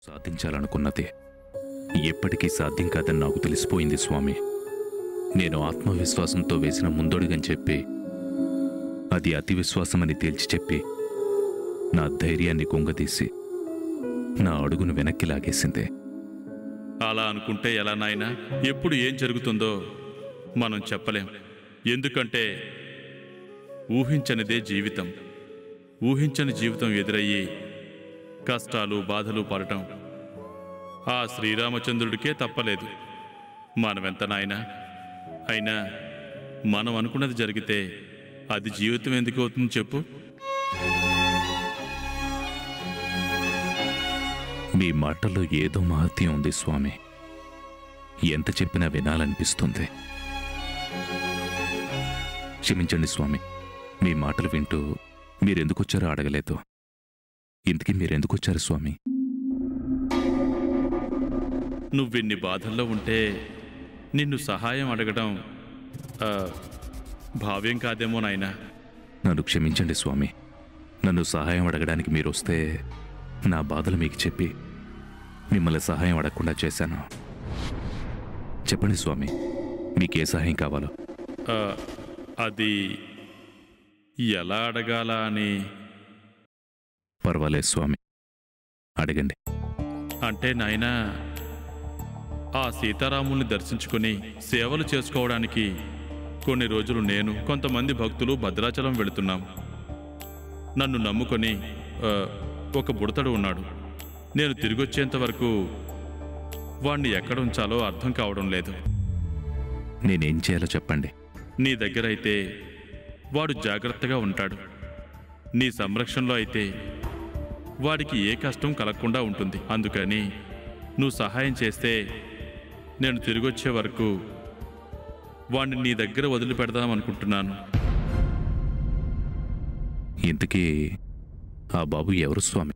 సాధించాలనుకున్నది ఎప్పటికీ సాధ్యం కాదని నాకు తెలిసిపోయింది స్వామి. నేను ఆత్మవిశ్వాసంతో వేసిన ముందడుగని చెప్పి అది అతి విశ్వాసమని తేల్చి చెప్పి నా ధైర్యాన్ని కుంగదీసి నా అడుగును వెనక్కి లాగేసింది. అలా అనుకుంటే ఎలా నాయనా? ఎప్పుడు ఏం జరుగుతుందో మనం చెప్పలేం. ఎందుకంటే ఊహించనిదే జీవితం. ఊహించని జీవితం ఎదురయ్యి కష్టాలు బాధలు పడటం ఆ శ్రీరామచంద్రుడికే తప్పలేదు. మనమెంత నాయనా? అయినా మనం అనుకున్నది జరిగితే అది జీవితం ఎందుకు అవుతుంది చెప్పు? మీ మాటల్లో ఏదో మహత్యం ఉంది స్వామి. ఎంత చెప్పినా వినాలనిపిస్తుంది. క్షమించండి స్వామి, మీ మాటలు వింటూ మీరెందుకొచ్చారో అడగలేదు. ఇంతకీ మీరెందుకొచ్చారు స్వామి? నువ్విన్ని బాధల్లో ఉంటే నిన్ను సహాయం అడగడం భావ్యం కాదేమో నాయనా. నన్ను క్షమించండి స్వామి. నన్ను సహాయం అడగడానికి మీరొస్తే నా బాధలు మీకు చెప్పి మిమ్మల్ని సహాయం అడగకుండా చేశాను. చెప్పండి స్వామి, మీకే సహాయం కావాలో? అది ఎలా అడగాలా అని. పర్వాలేదు స్వామి, అడగండి. అంటే నాయనా, ఆ సీతారాముల్ని దర్శించుకుని సేవలు చేసుకోవడానికి కొన్ని రోజులు నేను కొంతమంది భక్తులు భద్రాచలం వెళుతున్నాం. నన్ను నమ్ముకొని ఒక బుడతడు ఉన్నాడు. నేను తిరిగొచ్చేంత వరకు వాణ్ణి ఎక్కడ ఉంచాలో అర్థం కావడం లేదు. నేనేం చేయాలో చెప్పండి. నీ దగ్గరైతే వాడు జాగ్రత్తగా ఉంటాడు. నీ సంరక్షణలో అయితే వాడికి ఏ కష్టం కలగకుండా ఉంటుంది. అందుకని నువ్వు సహాయం చేస్తే నేను తిరిగొచ్చే వరకు వాణ్ణి నీ దగ్గర వదిలిపెడదామనుకుంటున్నాను. ఇంతకీ ఆ బాబు ఎవరు స్వామి?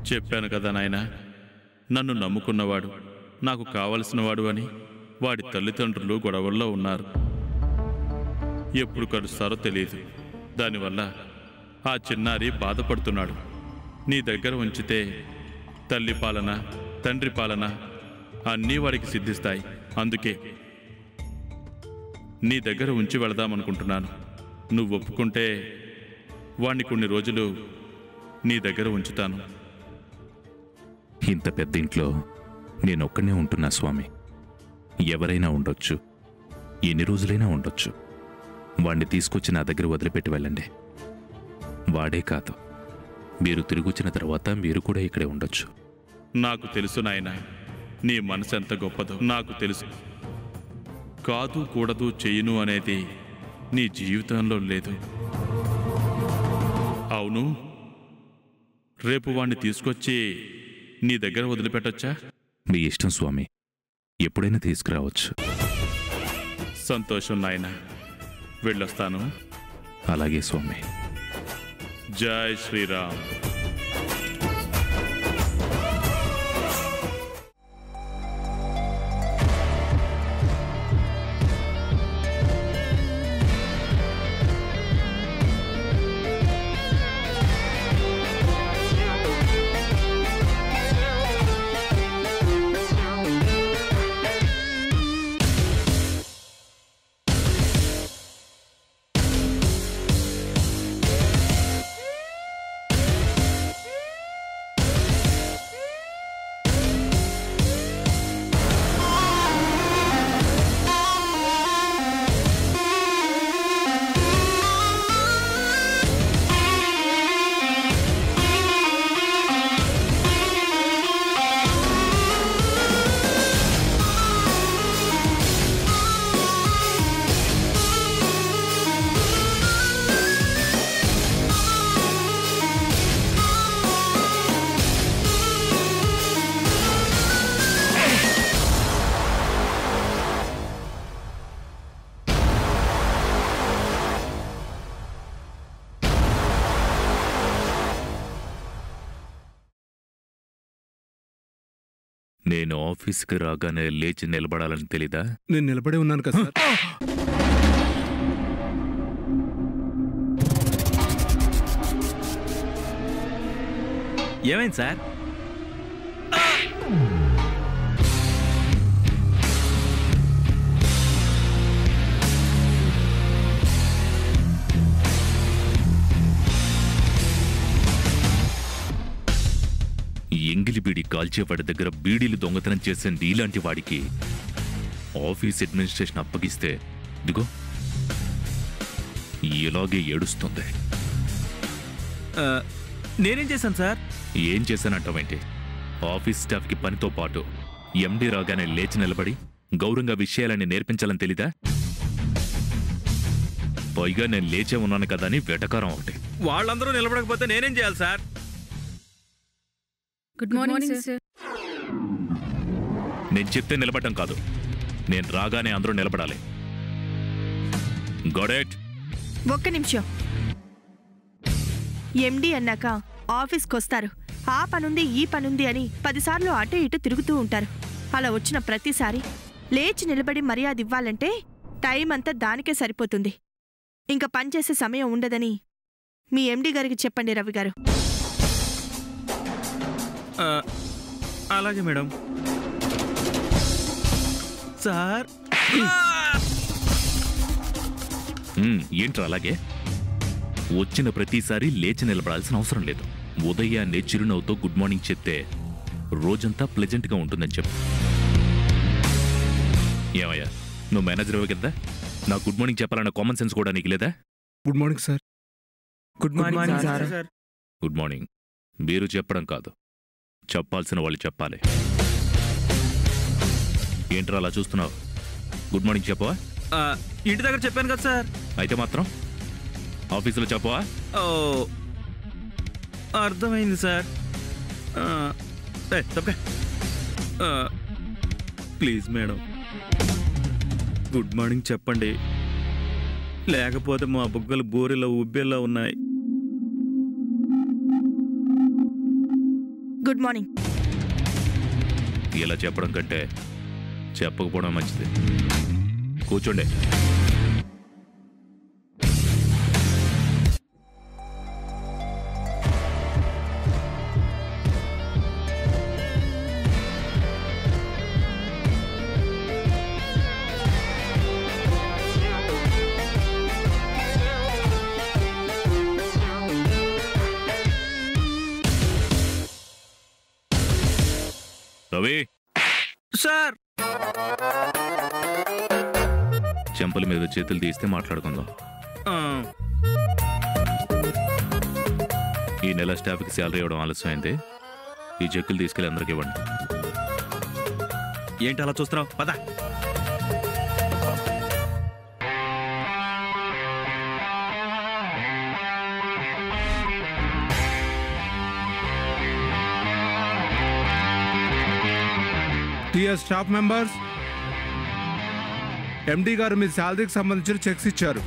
చెప్పాను కదా నాయనా, నన్ను నమ్ముకున్నవాడు, నాకు కావలసినవాడు అని వాడి తల్లిదండ్రులు గొడవల్లో ఉన్నారు. ఎప్పుడు కలుస్తారో తెలియదు. దానివల్ల ఆ చిన్నారి బాధపడుతున్నాడు. నీ దగ్గర ఉంచితే తల్లి పాలన, తండ్రి పాలన అన్నీ వాడికి సిద్ధిస్తాయి. అందుకే నీ దగ్గర ఉంచి వెళదామనుకుంటున్నాను. నువ్వు ఒప్పుకుంటే వాణ్ణి కొన్ని రోజులు నీ దగ్గర ఉంచుతాను. ఇంత పెద్ద ఇంట్లో నేనొక్కనే ఉంటున్నా స్వామి. ఎవరైనా ఉండొచ్చు, ఎన్ని రోజులైనా ఉండొచ్చు. వాణ్ణి తీసుకొచ్చి నా దగ్గర వదిలిపెట్టి వెళ్ళండి. వాడే కాదు, మీరు తిరిగొచ్చిన తర్వాత మీరు కూడా ఇక్కడే ఉండొచ్చు. నాకు తెలుసు నాయనా, నీ మనసు ఎంత గొప్పదో నాకు తెలుసు. కాదు కూడదు చెయ్యను అనేది నీ జీవితంలో లేదు. అవును, రేపు వాణ్ణి తీసుకొచ్చి నీ దగ్గర వదిలిపెట్టొచ్చా? మీ ఇష్టం స్వామి, ఎప్పుడైనా తీసుకురావచ్చు. సంతోషం నాయనా, వెళ్ళొస్తాను. అలాగే స్వామి. జై శ్రీరామ్. నేను ఆఫీస్కి రాగానే లేచి నిలబడాలని తెలీదా? నేను నిలబడే ఉన్నాను కదా సార్. ఏమైంది సార్? ఎంగిలి బీడి కాల్చేవాడి దగ్గర బీడీలు దొంగతనం చేసే నీలాంటి వాడికి ఆఫీస్ అడ్మినిస్ట్రేషన్ అప్పగిస్తే ఇదిగో ఇలాగే ఏడుస్తుంది. నేనేం చేశాను సార్? ఏం చేశానంటావేంటి? ఆఫీస్ స్టాఫ్కి పనితో పాటు ఎండీ రాగానే లేచి నిలబడి గౌరవంగా విషయాలని నేర్పించాలని తెలీదా? పైగా నేను లేచే ఉన్నాను కదా అని వెటకారం ఒకటి. వాళ్ళందరూ నిలబడకపోతే నేనేం చేయాలి సార్? Good morning sir. నేను చెప్తే నిలబడటం కాదు, నేను రాగానే అందరూ నిలబడాలి. Got it? ఒక్క నిమిషం. ఎండి అన్నాక ఆఫీస్కి వస్తారు. ఆ పనుంది ఈ పనుంది అని 10 సార్లు అటు ఇటు తిరుగుతూ ఉంటారు. అలా వచ్చిన ప్రతిసారి లేచి నిలబడి మర్యాద ఇవ్వాలంటే టైం అంతా దానికే సరిపోతుంది. ఇంకా పనిచేసే సమయం ఉండదని మీ ఎండి గారికి చెప్పండి రవి గారు. అలాగే మేడం. సార్ ఏంట్రా అలాగే? వచ్చిన ప్రతిసారి లేచి నిలబడాల్సిన అవసరం లేదు. ఉదయాన్నే చిరునవ్వుతో గుడ్ మార్నింగ్ చెప్తే రోజంతా ప్లెజెంట్గా ఉంటుందని చెప్పు. ఏమయ్యా, నువ్వు మేనేజర్ కదా, నా గుడ్ మార్నింగ్ చెప్పాలన్న కామన్ సెన్స్ కూడా నీకు లేదా? Good morning sir. Good morning sir. Good morning మీరు చెప్పడం కాదు, చెప్పాల్సిన వాళ్ళు చెప్పాలి. ఏంట్రా అలా చూస్తున్నావు? గుడ్ మార్నింగ్ చెప్పవా? ఇంటి దగ్గర చెప్పాను కదా సార్. అయితే మాత్రం ఆఫీసులో చెప్పవా? అర్థమైంది sir. Please madam, good morning చెప్పండి, లేకపోతే మా బుగ్గలు బోరెలో ఉబ్బేలా ఉన్నాయి. Good morning. ఇలా చెప్పడం కంటే చెప్పకపోవడం మంచిది. కూర్చోండి. రవి సార్, చెంపల మీద చేతులు తీస్తే మాట్లాడుకుందాం. ఈ నెల స్టాఫ్కి శాలరీ ఇవ్వడం ఆలస్యమైంది. ఈ చెక్కులు తీసుకెళ్ళి అందరికి ఇవ్వండి. ఏంటి అలా చూస్తున్నావు? పద. టిఆర్ స్టాఫ్ మెంబర్స్, ఎండి గారు మీ శాలరీకి సంబంధించిన చెక్స్ ఇచ్చారు.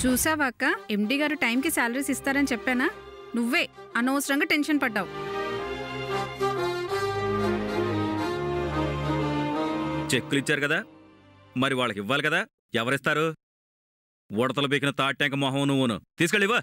చూసావా అక్క, ఎండి గారు టైంకి శాలరీస్ ఇస్తారని చెప్పానా? నువ్వే అనవసరంగా టెన్షన్ పడ్డావు. చెక్కులు ఇచ్చారు కదా, మరి వాళ్ళకి ఇవ్వాలి కదా. ఎవరిస్తారు? ఉడతలు బీకిన తాట్యాంక మొహం నువ్వును. తీసుకెళ్ళివా.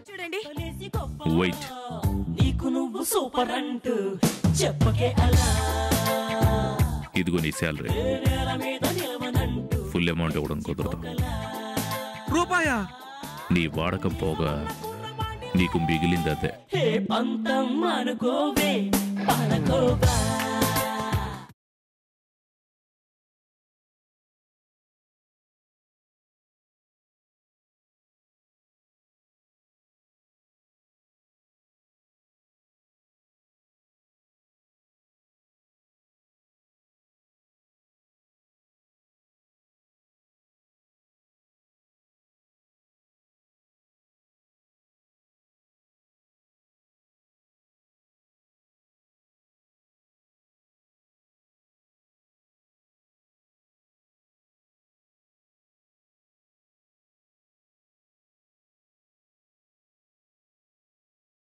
చూడండి. వెయిట్. నీకు నువ్వు సూపర్ అంటూ చెప్పకే అలా. ఇదిగో నీ శాలరీ. ఫుల్ అమౌంట్ ఇవ్వడం కుదరదు. రూపాయా? నీ వాడకం పోగా నీకు మిగిలింది అదే. హే పంతం అనుకోవే పనకోవా.